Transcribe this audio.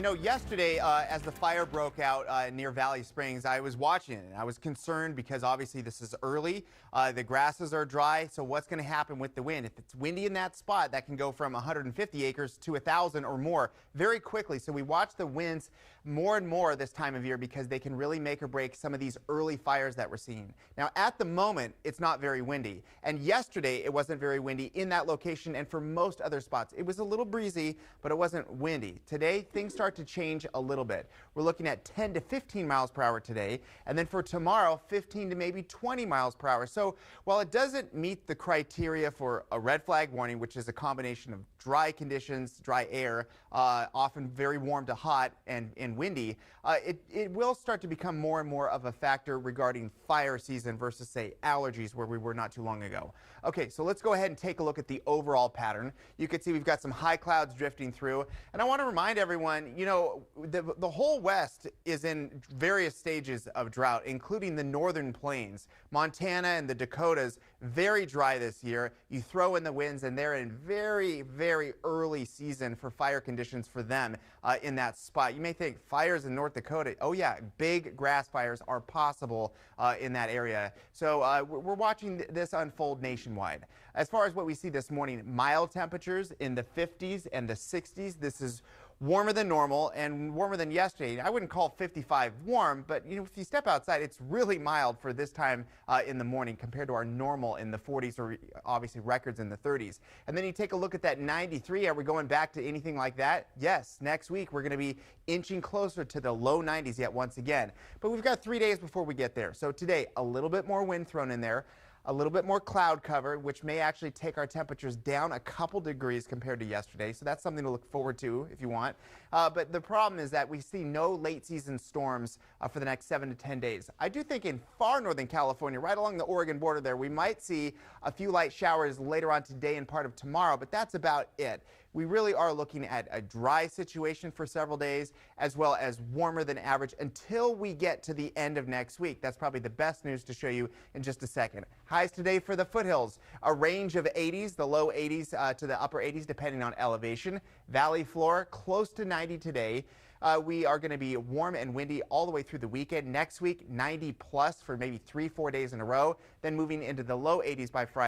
You know, yesterday, as the fire broke out near Valley Springs, I was watching it. I was concerned because obviously this is early. The grasses are dry. So what's going to happen with the wind? If it's windy in that spot, that can go from 150 acres to 1,000 or more very quickly. So we watch the winds more and more this time of year because they can really make or break some of these early fires that we're seeing. Now, at the moment, it's not very windy. And yesterday, it wasn't very windy in that location and for most other spots. It was a little breezy, but it wasn't windy. Today, things start to change a little bit. We're looking at 10 to 15 miles per hour today, and then for tomorrow, 15 to maybe 20 miles per hour. So while it doesn't meet the criteria for a red flag warning, which is a combination of dry conditions, dry air, often very warm to hot and windy, it will start to become more and more of a factor regarding fire season versus, say, allergies, where we were not too long ago. Okay, so let's go ahead and take a look at the overall pattern. You can see we've got some high clouds drifting through, and I want to remind everyone, you know, the whole West is in various stages of drought, including the northern plains. Montana and the Dakotas, very dry this year. You throw in the winds, and they're in very early season for fire conditions for them in that spot. You may think fires in North Dakota. Oh yeah, big grass fires are possible in that area. So we're watching this unfold nationwide. As far as what we see this morning, mild temperatures in the 50s and the 60s. This is warmer than normal and warmer than yesterday. I wouldn't call 55 warm, but you know, if you step outside, it's really mild for this time in the morning compared to our normal in the 40s or obviously records in the 30s. And then you take a look at that 93. Are we going back to anything like that? Yes. Next week, we're going to be inching closer to the low 90s yet once again. But we've got 3 days before we get there. So today, a little bit more wind thrown in there. A little bit more cloud cover, which may actually take our temperatures down a couple degrees compared to yesterday. So that's something to look forward to if you want. But the problem is that we see no late season storms for the next 7 to 10 days. I do think in far northern California, right along the Oregon border there, we might see a few light showers later on today and part of tomorrow, but that's about it. We really are looking at a dry situation for several days, as well as warmer than average until we get to the end of next week. That's probably the best news to show you in just a second. Highs today for the foothills, a range of 80s, the low 80s to the upper 80s depending on elevation. Valley floor close to 90 today. We are going to be warm and windy all the way through the weekend. Next week, 90 plus for maybe 3-4 days in a row, then moving into the low 80s by Friday.